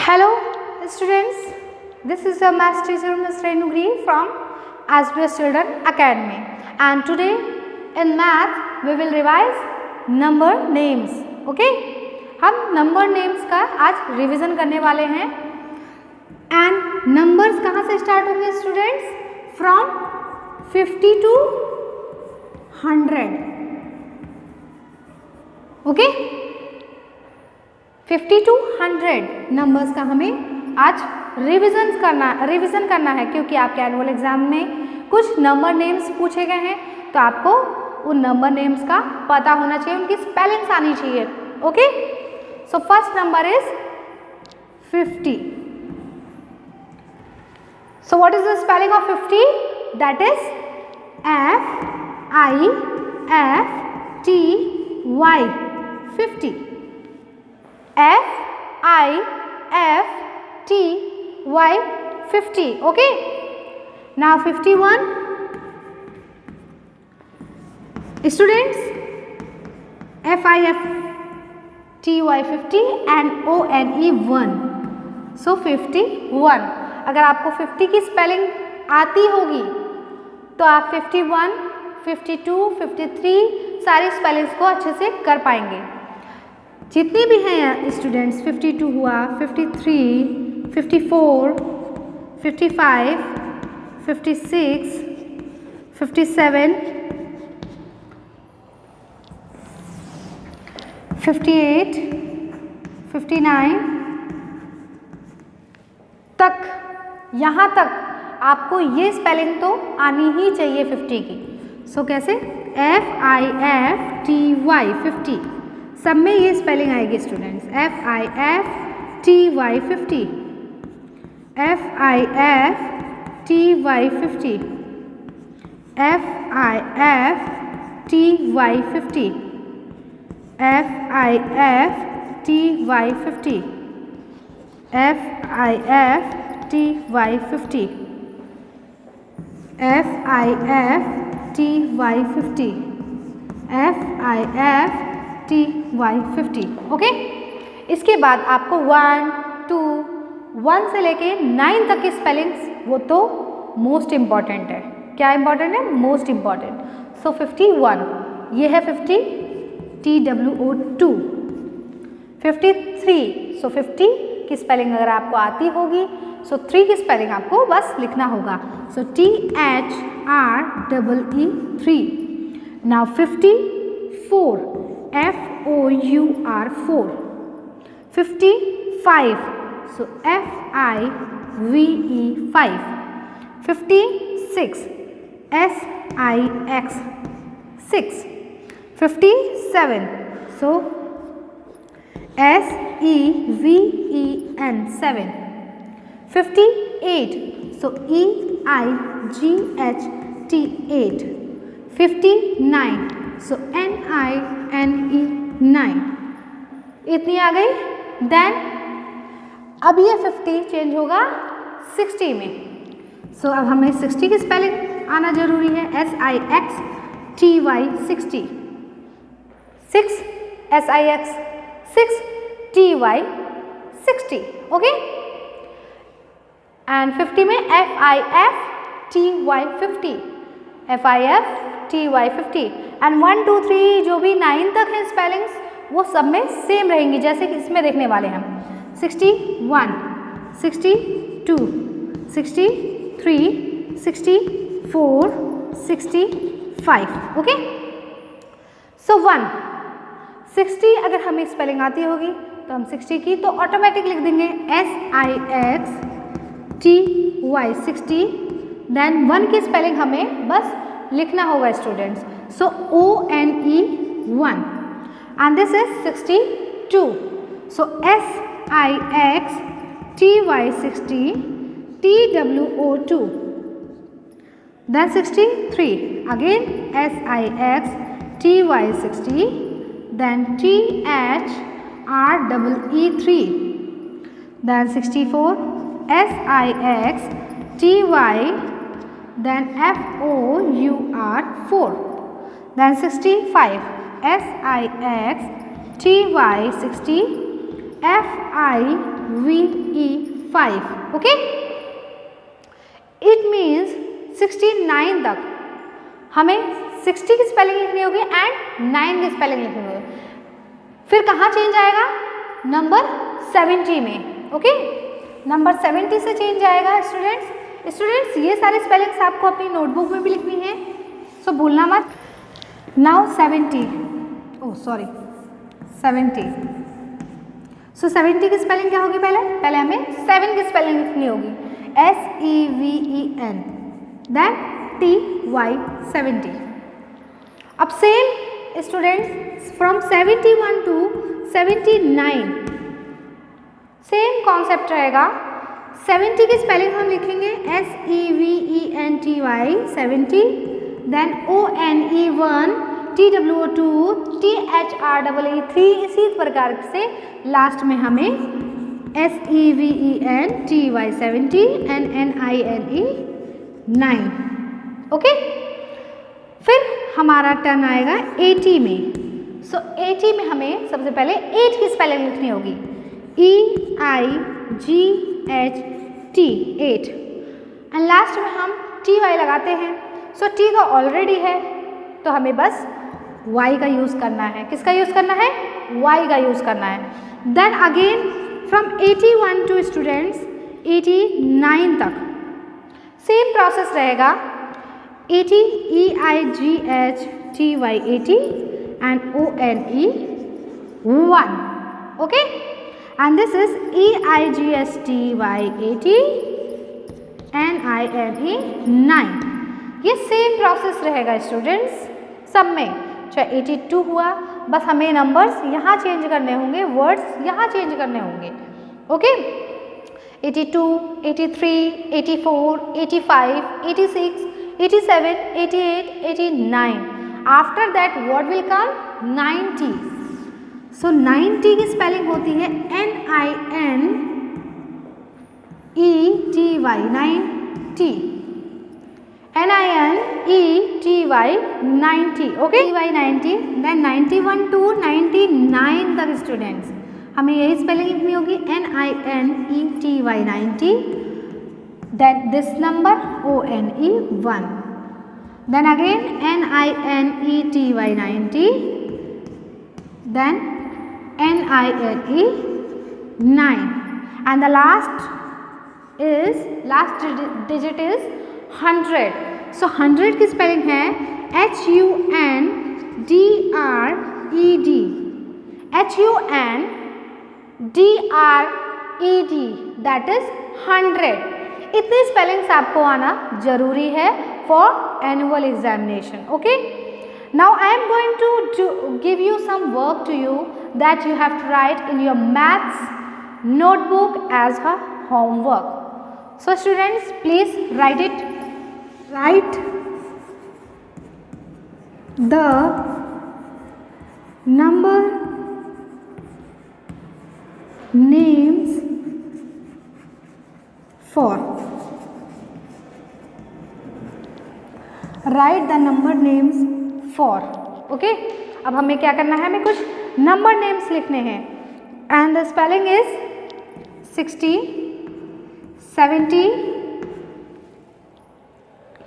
Hello students, this is your math teacher Ms. Renu Green from SBS Children Academy, and today in math we will revise number names. Okay? हम number names का आज revision करने वाले हैं. and numbers कहाँ से start होंगे students? from 50 to 100. Okay? 50 to 100 numbers का हमें आज रिवीजन करना है, क्योंकि आपके एनुअल एग्जाम में कुछ नंबर नेम्स पूछे गए हैं, तो आपको उन नंबर नेम्स का पता होना चाहिए, उनकी स्पेलिंग्स आनी चाहिए. Okay, so first number is 50. So what is the spelling of 50? That is FIFTY 50. FIFTY 50. Okay, now 51. Students, FIFTY 50 and ONE 1. So 51. अगर आपको 50 की स्पेलिंग आती होगी तो आप 51, 52, 53 सारी स्पेलिंग्स को अच्छे से कर पाएंगे. जितनी भी हैं स्टूडेंट्स, 52 हुआ, 53, 54, 55, 56, 57, 58, 59 तक, यहाँ तक आपको ये स्पेलिंग तो आनी ही चाहिए 50 की. सो कैसे? FIFTY 50. सब में ये स्पेलिंग आएगी students. FIFTY 50, FIFTY 50, FIFTY 50, FIFTY 50, FIFTY 50, FIFTY 50, FIFTY 50. Okay, इसके बाद आपको 1, 2, 1 से लेके 9 तक की स्पेलिंग्स, वो तो मोस्ट इम्पॉर्टेंट है. क्या इम्पॉर्टेंट है? Most important. सो 51 ये है 50, TWO2. 53, सो 50 की स्पेलिंग अगर आपको आती होगी, सो 3 की स्पेलिंग आपको बस लिखना होगा. सो THREE. Now 54, FOUR 4. 55, so FIVE 5. 56, SIX 6. 57, so SEVEN 7. 58, so EIGHT 8. 59, so NINE 9. इतनी आ गई. देन अब ये 50 चेंज होगा 60 में. सो अब हमें 60 की स्पेलिंग आना जरूरी है. SIXTY 60. 6 SIX 6 TY 60. Okay, and 50 में FIFTY 50, FIFTY 50. एंड 1, 2, 3 जो भी 9 तक है स्पेलिंग्स, वो सब में सेम रहेंगी, जैसे कि इसमें देखने वाले हैं. 61, 62, 63, 64, 65. ओके, सो 60 अगर हमें स्पेलिंग आती होगी तो हम 60 की तो ऑटोमेटिक लिख देंगे SIXTY 60. देन 1 की स्पेलिंग हमें बस लिखना होगा students. So ONE 1, and this is 62. So SIXTY 60, TWO2. Then 63, again SIXTY 60, then THREE 3. Then 64, SIXTY, then FOUR 4. Then 65, SIXTY 60, FIVE VE5. Okay, it means 69 तक हमें 60 की स्पेलिंग लिखनी होगी एंड 9 की स्पेलिंग लिखनी होगी। फिर कहाँ चेंज आएगा? नंबर 70 में। ओके, नंबर 70 से चेंज आएगा स्टूडेंट्स ये सारी स्पेलिंग्स आपको अपनी नोटबुक में भी लिखनी है, सो भूलना मत। नाउ 70 सो 70 की स्पेलिंग क्या होगी? पहले हमें 7 की स्पेलिंग लिखनी होगी, SEVEN, देन TY 70। अब same students from 71 to 79 same concept रहेगा। 70 की स्पेलिंग हम लिखेंगे SEVENTY 70, then ONE1 TWO2 THREE, इसी प्रकार से लास्ट में हमें SEVENTY 70 NNINE 9। ओके, फिर हमारा टर्न आएगा 80 में। सो 80 में हमें सबसे पहले 8 की स्पेलिंग लिखनी होगी, EIGHT 8, एंड लास्ट में हम TY लगाते हैं। सो T तो ऑलरेडी है, तो हमें बस Y का यूज़ करना है। किसका यूज़ करना है? Y का यूज़ करना है। Then again from 81 to students 89 तक सेम प्रोसेस रहेगा, 80 EIGHTY 80 and ONE1, okay, and this is EIGSTY 80 NINE 9। ये सेम प्रोसेस रहेगा स्टूडेंट्स सब में, चाहे 82 हुआ, बस हमें नंबर्स यहाँ चेंज करने होंगे, वर्ड्स यहाँ चेंज करने होंगे। Okay, 82, 83, 84, 85, 86, 87, 88, 89। After that what will come? 90। So 90 की स्पेलिंग होती है NINETY 90, NINETY 90, okay, TY 90। Then 91 to 99 तक स्टूडेंट्स हमें यही स्पेलिंग लिखनी होगी, NINETY 90, then this number ONE1, then again NINETY 90, then NINE 9, and the last digit is 100। So 100 की spelling है HUNDRED, HUNDRED, दैट इज 100। इतनी स्पेलिंग्स आपको आना जरूरी है for annual examination. Okay, now I am going to give you some work to you that you have to write in your maths notebook as a homework. So students please write it. Write the number names for, write the number names for, okay। अब हमें क्या करना है? हमें कुछ number names लिखने हैं, and the spelling is 60, 70,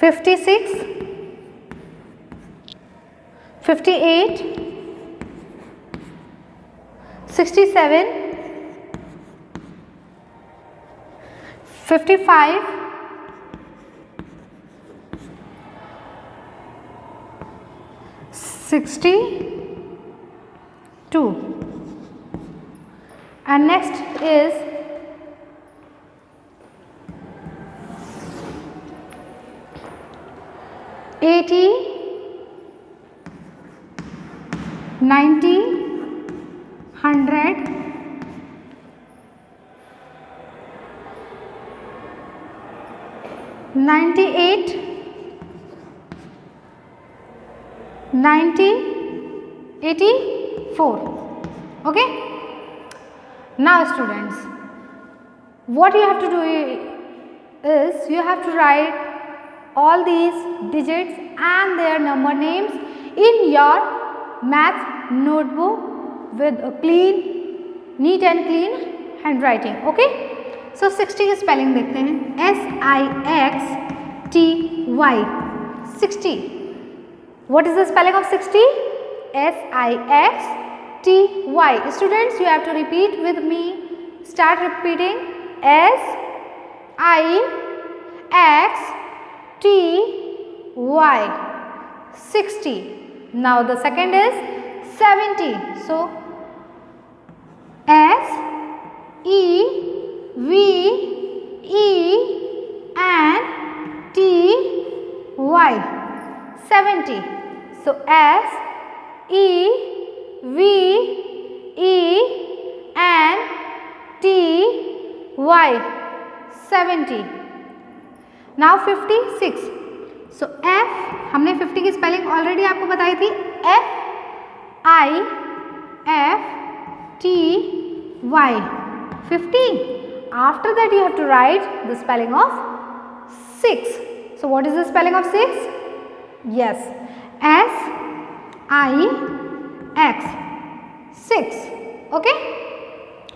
56, 58, 67, 55, 62, and next is 80, 90, 100, 98, 90, 84, okay। Now students, what you have to do is you have to write all these digits and their number names in your math notebook with a neat and clean hand writing. Okay, so 60 की spelling देखते हैं, SIXTY 60। What is the spelling of 60? SIXTY। Students you have to repeat with me, start repeating, SIXTY 60। now the second is 70, so SEVENTY 70, so SEVENTY 70। now 56, so F, हमने 50 की spelling already आपको बताई थी, FIFTY 50। after that you have to write the spelling of 6. so what is the spelling of 6? yes, SIX 6। okay,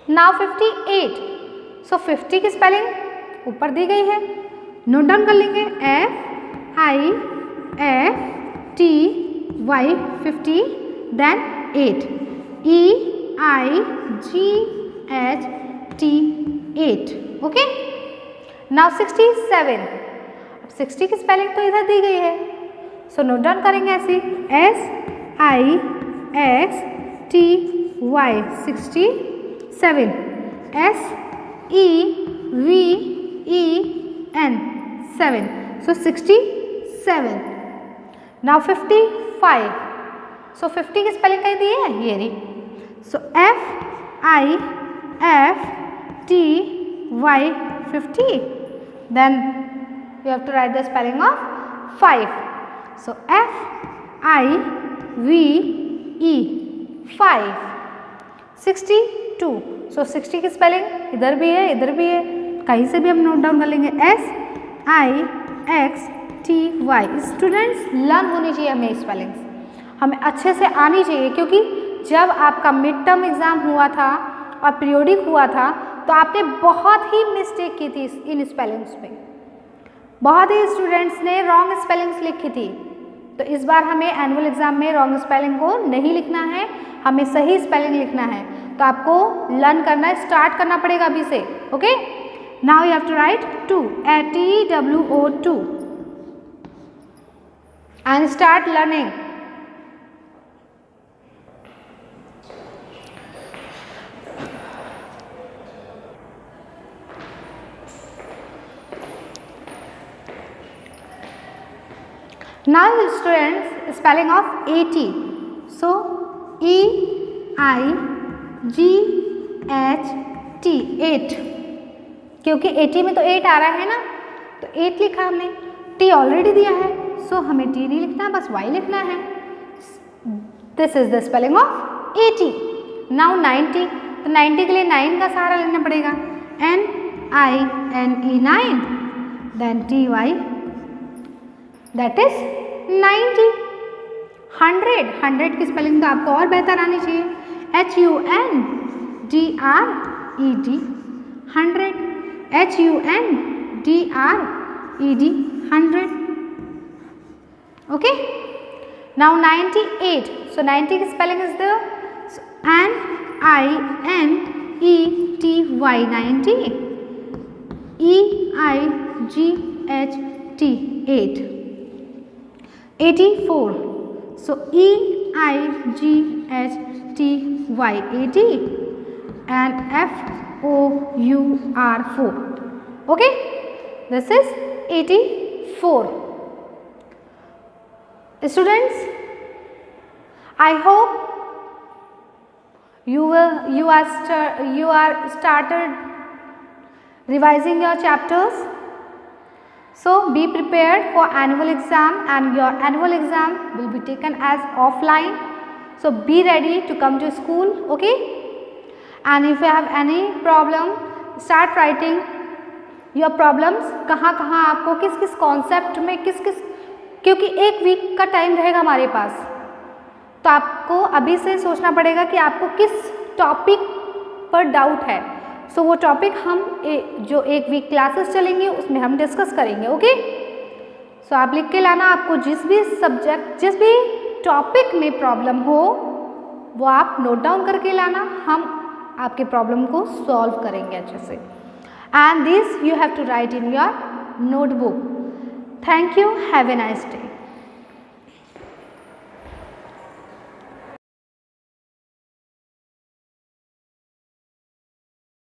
now 58, so 50 की spelling ऊपर दी गई है, note down कर लेंगे, FIFTY 50, then 8, EIGHT 8। Okay, now 67, अब 60 की स्पेलिंग तो इधर दी गई है, सो नोट डाउन करेंगे ऐसे, SIXTY 67, SEVEN 7, so 67। now 55, so 50 की स्पेलिंग कहीं दी है, ये रही, so FIFTY 50, then you have to write the spelling of 5, so FIVE 5। 62, so 60 की स्पेलिंग इधर भी है, इधर भी है, कहीं से भी हम नोट डाउन कर लेंगे, SIXTY। स्टूडेंट्स लर्न होनी चाहिए हमें स्पेलिंग्स, हमें अच्छे से आनी चाहिए, क्योंकि जब आपका मिड टर्म एग्ज़ाम हुआ था और पीरियोडिक हुआ था तो आपने बहुत ही मिस्टेक की थी इन स्पेलिंग्स पे, बहुत ही स्टूडेंट्स ने रॉन्ग स्पेलिंग्स लिखी थी। तो इस बार हमें एनुअल एग्जाम में रॉन्ग स्पेलिंग को नहीं लिखना है, हमें सही स्पेलिंग लिखना है। तो आपको लर्न करना स्टार्ट करना पड़ेगा अभी से। Okay, now you have to write 2 TWO2 and start learning. Now students, spelling of 80. So EIGHT 8, क्योंकि 80 में तो 8 आ रहा है ना, तो 8 लिखा हमने, T ऑलरेडी दिया है, सो हमें T नहीं लिखना, बस Y लिखना है। This is the spelling of 80। Now 90, तो 90 के लिए 9 का सहारा लेना पड़ेगा, NINE 9, then TY, that is 90। 100 की स्पेलिंग तो आपको और बेहतर आनी चाहिए, HUNDRED 100, HUNDRED 100। ओके, नाउ 98, सो 90 की spelling is the NINETY 90, EIGHT 8। 84, so EIGHTY 80 and FOUR 4. Okay, this is 84. Students, I hope you are started revising your chapters. So be prepared for annual exam, and your annual exam will be taken as offline. So be ready to come to school. Okay, and if you have any problem, start writing your problems, कहाँ आपको किस किस concept में किस क्योंकि एक week का time रहेगा हमारे पास, तो आपको अभी से सोचना पड़ेगा कि आपको किस टॉपिक पर डाउट है। सो वो टॉपिक हम जो एक वीक क्लासेस चलेंगे उसमें हम डिस्कस करेंगे। ओके, सो आप लिख के लाना, आपको जिस भी सब्जेक्ट जिस भी टॉपिक में प्रॉब्लम हो वो आप नोट डाउन करके लाना, हम आपके प्रॉब्लम को सॉल्व करेंगे अच्छे से। And this you have to write in your notebook. Thank you, have a nice day.